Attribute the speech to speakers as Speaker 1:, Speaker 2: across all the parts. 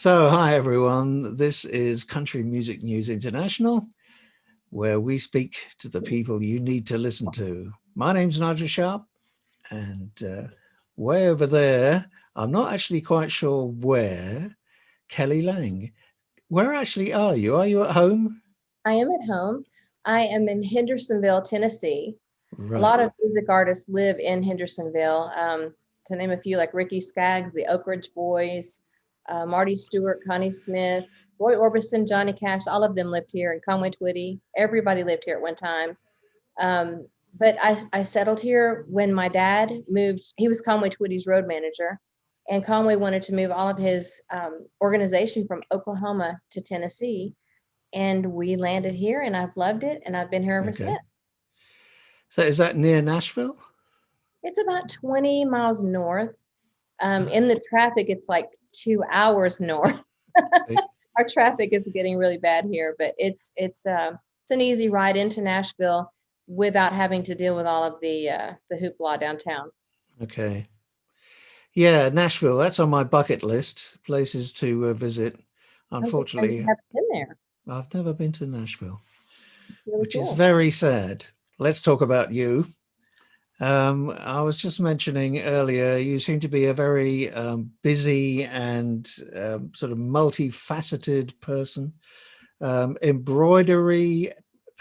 Speaker 1: So, hi everyone. This is Country Music News International, where we speak to the people you need to listen to. My name's Nigel Sharpe, and way over there, I'm not actually quite sure where, Kelly Lang. Where actually are you? Are you at home?
Speaker 2: I am at home. I am in Hendersonville, Tennessee. A
Speaker 1: Right.
Speaker 2: lot of music artists live in Hendersonville. To name a few, like Ricky Skaggs, the Oak Ridge Boys, Marty Stewart, Connie Smith, Roy Orbison, Johnny Cash, all of them lived here, and Conway Twitty. Everybody lived here at one time. Um, but I settled here when my dad moved. He was Conway Twitty's road manager, and Conway wanted to move all of his organization from Oklahoma to Tennessee, and we landed here, and I've loved it, and I've been here ever
Speaker 1: Okay.
Speaker 2: since.
Speaker 1: So, is that near Nashville?
Speaker 2: It's about 20 miles north. In the traffic, it's like 2 hours north.
Speaker 1: Okay.
Speaker 2: Our traffic is getting really bad here, but it's an easy ride into Nashville without having to deal with all of the hoopla downtown.
Speaker 1: Okay. Yeah, Nashville. That's on my bucket list, places to visit.
Speaker 2: I'm surprised you
Speaker 1: Unfortunately,
Speaker 2: haven't been there.
Speaker 1: I've never been to Nashville,
Speaker 2: It's really
Speaker 1: which is
Speaker 2: cool.
Speaker 1: very sad. Let's talk about you. I was just mentioning earlier, you seem to be a very busy and sort of multifaceted person. Embroidery,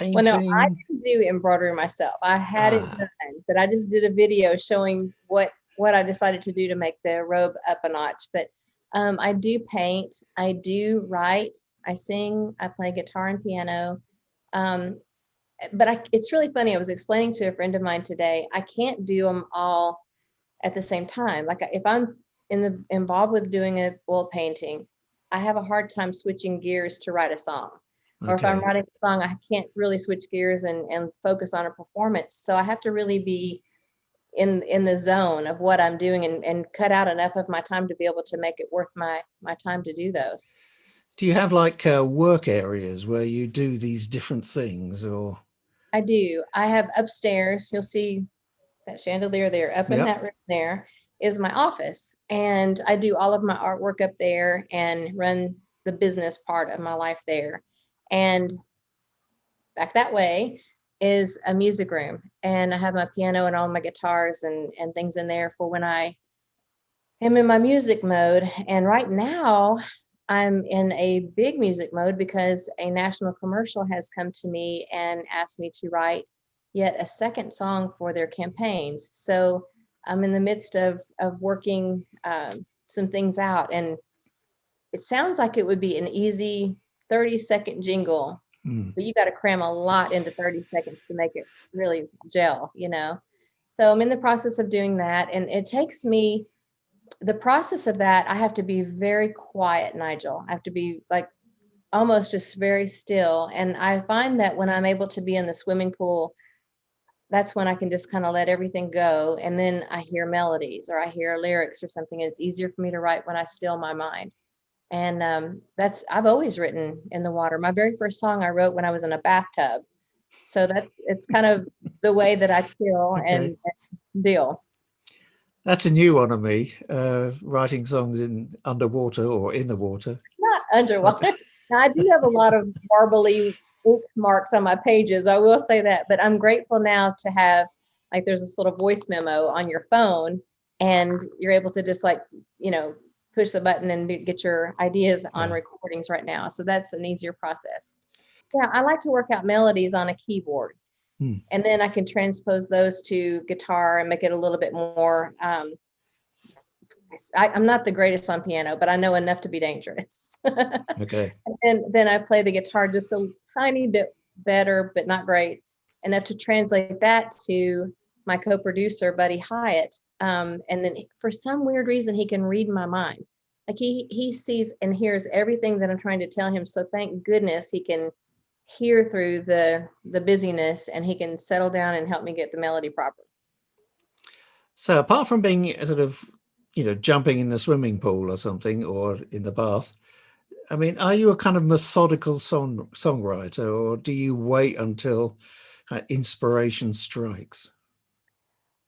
Speaker 2: Well, no, I
Speaker 1: painting.
Speaker 2: didn't do embroidery myself. I had it
Speaker 1: Ah,
Speaker 2: done, but I just did a video showing what I decided to do to make the robe up a notch. But I do paint, I do write, I sing, I play guitar and piano. Um, but it's really funny. I was explaining to a friend of mine today, I can't do them all at the same time. Like if I'm involved with doing a oil painting, I have a hard time switching gears to write a song. Or if I'm
Speaker 1: okay.
Speaker 2: writing a song, I can't really switch gears and focus on a performance. So I have to really be in the zone of what I'm doing and cut out enough of my time to be able to make it worth my time to do those.
Speaker 1: Do you have like work areas where you do these different things or?
Speaker 2: I do. I have upstairs, you'll see that chandelier there, up in
Speaker 1: Yep.
Speaker 2: that room there is my office. And I do all of my artwork up there and run the business part of my life there. And back that way is a music room. And I have my piano and all my guitars and things in there for when I am in my music mode. And right now, I'm in a big music mode because a national commercial has come to me and asked me to write yet a second song for their campaigns. So I'm in the midst of working some things out, and it sounds like it would be an easy 30-second jingle,
Speaker 1: Hmm.
Speaker 2: but you got to cram a lot into 30 seconds to make it really gel. So I'm in the process of doing that, and it takes me the process of that. I have to be very quiet, Nigel. I have to be like almost just very still. And I find that when I'm able to be in the swimming pool, that's when I can just kind of let everything go. And then I hear melodies or I hear lyrics or something. And it's easier for me to write when I still my mind. And I've always written in the water. My very first song I wrote when I was in a bathtub. So it's kind of the way that I chill
Speaker 1: Okay.
Speaker 2: and deal.
Speaker 1: That's a new one on me, writing songs in underwater or in the water.
Speaker 2: Not
Speaker 1: I,
Speaker 2: underwater. Now, I do have a lot of marbly ink marks on my pages. I will say that, but I'm grateful now to have like there's this little voice memo on your phone, and you're able to just push the button and get your ideas on
Speaker 1: yeah.
Speaker 2: recordings right now. So that's an easier process. Yeah, I like to work out melodies on a keyboard,
Speaker 1: Hmm.
Speaker 2: and then I can transpose those to guitar and make it a little bit more. I'm not the greatest on piano, but I know enough to be dangerous.
Speaker 1: Okay.
Speaker 2: And then I play the guitar just a tiny bit better, but not great enough to translate that to my co-producer, Buddy Hyatt. And then for some weird reason, he can read my mind. Like he sees and hears everything that I'm trying to tell him. So thank goodness he can hear through the busyness, and he can settle down and help me get the melody proper.
Speaker 1: So apart from being sort of, jumping in the swimming pool or something or in the bath, I mean, are you a kind of methodical songwriter or do you wait until inspiration strikes?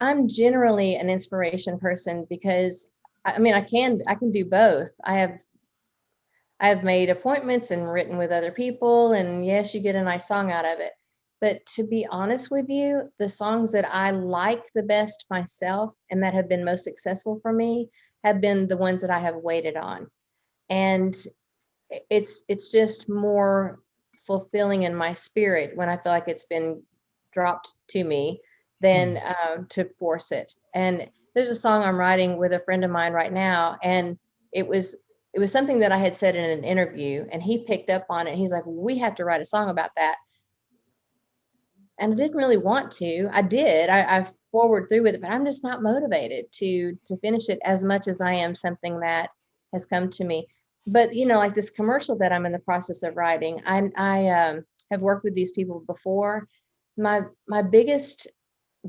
Speaker 2: I'm generally an inspiration person because I mean I can do both. I have I've made appointments and written with other people, and yes, you get a nice song out of it. But to be honest with you, the songs that I like the best myself and that have been most successful for me have been the ones that I have waited on. And it's just more fulfilling in my spirit when I feel like it's been dropped to me than to force it. And there's a song I'm writing with a friend of mine right now, and it was something that I had said in an interview, and he picked up on it. He's like, "We have to write a song about that." And I didn't really want to. I did. I forward through with it, but I'm just not motivated to finish it as much as I am something that has come to me. But like this commercial that I'm in the process of writing, I have worked with these people before. My biggest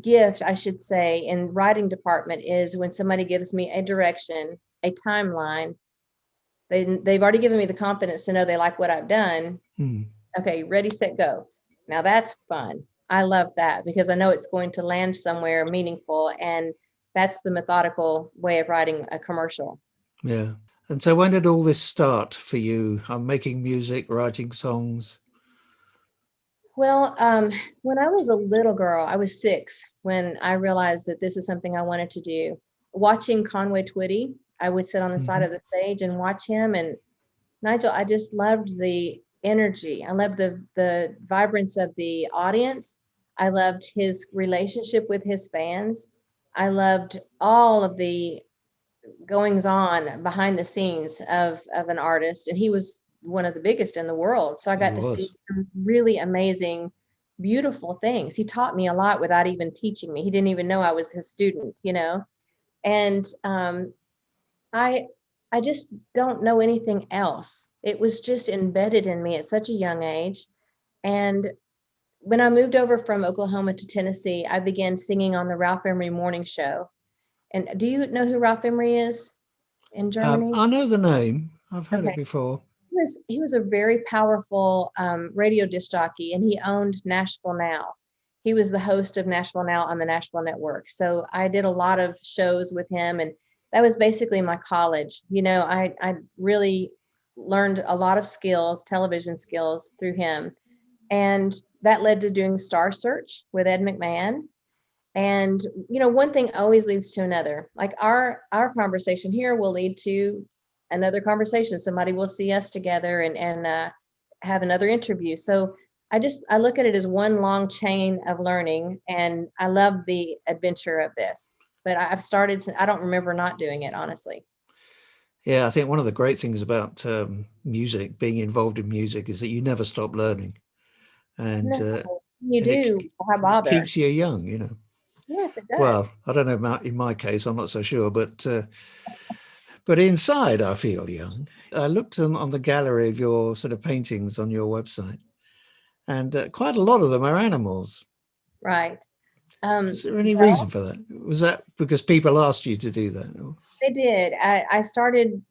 Speaker 2: gift, I should say, in writing department is when somebody gives me a direction, a timeline. They've already given me the confidence to know they like what I've done. Okay, ready, set, go. Now that's fun. I love that because I know it's going to land somewhere meaningful, and that's the methodical way of writing a commercial.
Speaker 1: Yeah. And so when did all this start for you? I'm making music, writing songs.
Speaker 2: Well, when I was a little girl, I was 6 when I realized that this is something I wanted to do. Watching Conway Twitty, I would sit on the side of the stage and watch him. And Nigel, I just loved the energy. I loved the vibrance of the audience. I loved his relationship with his fans. I loved all of the goings on behind the scenes of an artist, and he was one of the biggest in the world. So I
Speaker 1: He
Speaker 2: got to see
Speaker 1: was.
Speaker 2: some really amazing, beautiful things. He taught me a lot without even teaching me. He didn't even know I was his student. And I I just don't know anything else. It was just embedded in me at such a young age. And when I moved over from Oklahoma to Tennessee, I began singing on the Ralph Emery morning show. And do you know who Ralph Emery is in Germany?
Speaker 1: I know the name. I've heard it
Speaker 2: Okay.
Speaker 1: before.
Speaker 2: He was a very powerful radio disc jockey, and he owned Nashville Now. He was the host of Nashville Now on the Nashville Network. So I did a lot of shows with him, and that was basically my college. I really learned a lot of skills, television skills through him. And that led to doing Star Search with Ed McMahon. And one thing always leads to another. Like our conversation here will lead to another conversation. Somebody will see us together and have another interview. So I look at it as one long chain of learning, and I love the adventure of this. But I don't remember not doing it, honestly.
Speaker 1: Yeah, I think one of the great things about music, being involved in music, is that you never stop learning, and
Speaker 2: No, you
Speaker 1: it
Speaker 2: do. Why bother?
Speaker 1: keeps you young.
Speaker 2: Yes, it does.
Speaker 1: Well, I don't know in my case, I'm not so sure, but inside I feel young. I looked on the gallery of your sort of paintings on your website, and quite a lot of them are animals.
Speaker 2: Right.
Speaker 1: Is there any
Speaker 2: Well,
Speaker 1: reason for that? Was that because people asked you to do that? Or?
Speaker 2: they did. I started,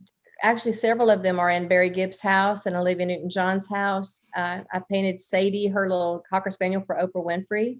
Speaker 2: actually, several of them are in Barry Gibb's house and Olivia Newton-John's house. I painted Sadie, her little Cocker Spaniel, for Oprah Winfrey.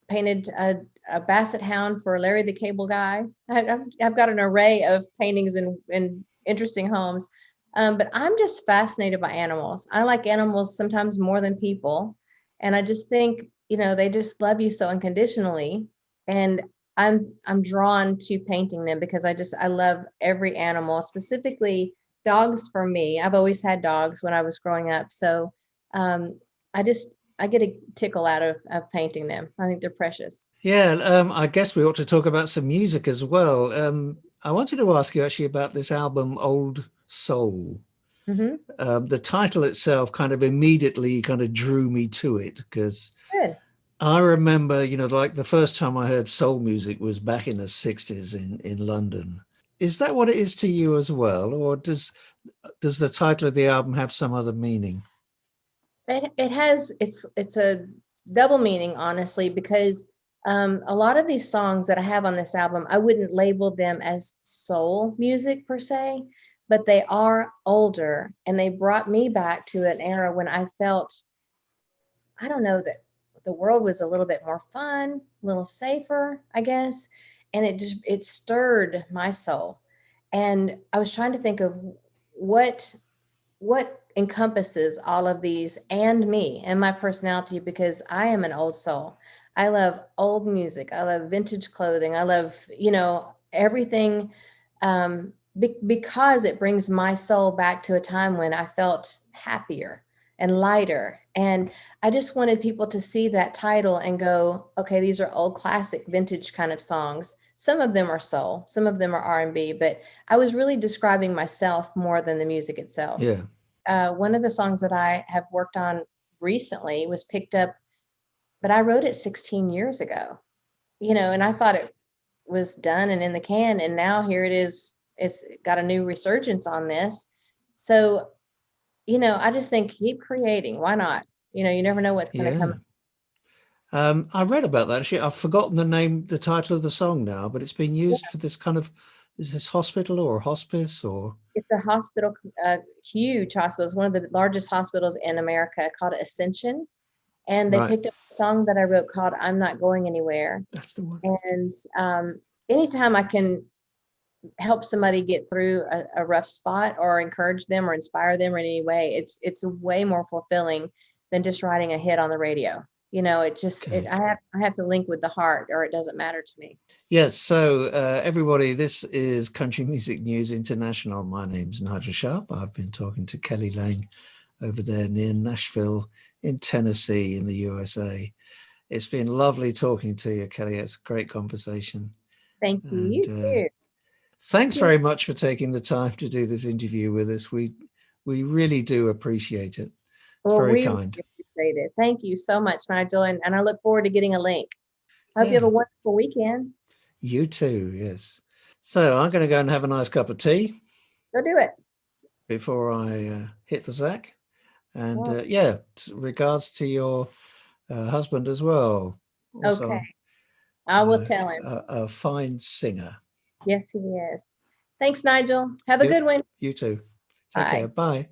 Speaker 2: Painted a Basset Hound for Larry the Cable Guy. I've got an array of paintings in interesting homes. But I'm just fascinated by animals. I like animals sometimes more than people. And I just think, they just love you so unconditionally. And I'm drawn to painting them because I love every animal, specifically dogs. For me, I've always had dogs when I was growing up. So um, I get a tickle out of painting them. I think they're precious.
Speaker 1: Yeah, I guess we ought to talk about some music as well. I wanted to ask you actually about this album, Old Soul.
Speaker 2: Mm-hmm.
Speaker 1: The title itself kind of immediately kind of drew me to it because
Speaker 2: Good.
Speaker 1: I remember, like the first time I heard soul music was back in the 60s in London. Is that what it is to you as well? Or does the title of the album have some other meaning?
Speaker 2: It has, it's a double meaning, honestly, because a lot of these songs that I have on this album, I wouldn't label them as soul music per se, but they are older, and they brought me back to an era when I felt, I don't know, that the world was a little bit more fun, a little safer, I guess. And it stirred my soul. And I was trying to think of what encompasses all of these and me and my personality, because I am an old soul. I love old music. I love vintage clothing. I love, everything, because it brings my soul back to a time when I felt happier and lighter. And I just wanted people to see that title and go, okay, these are old classic vintage kind of songs. Some of them are soul, some of them are R&B, but I was really describing myself more than the music itself.
Speaker 1: Yeah.
Speaker 2: One of the songs that I have worked on recently was picked up, but I wrote it 16 years ago, and I thought it was done and in the can. And now here it is. It's got a new resurgence on this. So, I just think keep creating. Why not? You never know what's going to come.
Speaker 1: I read about that. Actually, I've forgotten the title of the song now, but it's been used for this kind of, is this hospital or hospice or?
Speaker 2: It's a hospital, huge hospital. It's one of the largest hospitals in America, called Ascension. And they picked up a song that I wrote called I'm Not Going Anywhere.
Speaker 1: That's the one.
Speaker 2: And anytime I can help somebody get through a rough spot or encourage them or inspire them in any way, it's way more fulfilling than just writing a hit on the radio. I have to link with the heart, or it doesn't matter to me.
Speaker 1: Yes. So everybody, this is Country Music News International. My name's Nigel Sharpe. I've been talking to Kelly Lang over there near Nashville in Tennessee in the USA. It's been lovely talking to you, Kelly. It's a great conversation.
Speaker 2: Thank you. You too.
Speaker 1: Thanks very much for taking the time to do this interview with us. We really do appreciate it. It's very kind.
Speaker 2: Appreciate it. Thank you so much, Nigel. And I look forward to getting a link. I hope you have a wonderful weekend. You
Speaker 1: too, yes. So I'm going to go and have a nice cup of tea.
Speaker 2: Go do it.
Speaker 1: Before I hit the sack. And regards to your husband as well. Also,
Speaker 2: okay. I will tell him.
Speaker 1: A fine singer.
Speaker 2: Yes, he is. Thanks, Nigel. Have a good one.
Speaker 1: You too. Take care. Bye.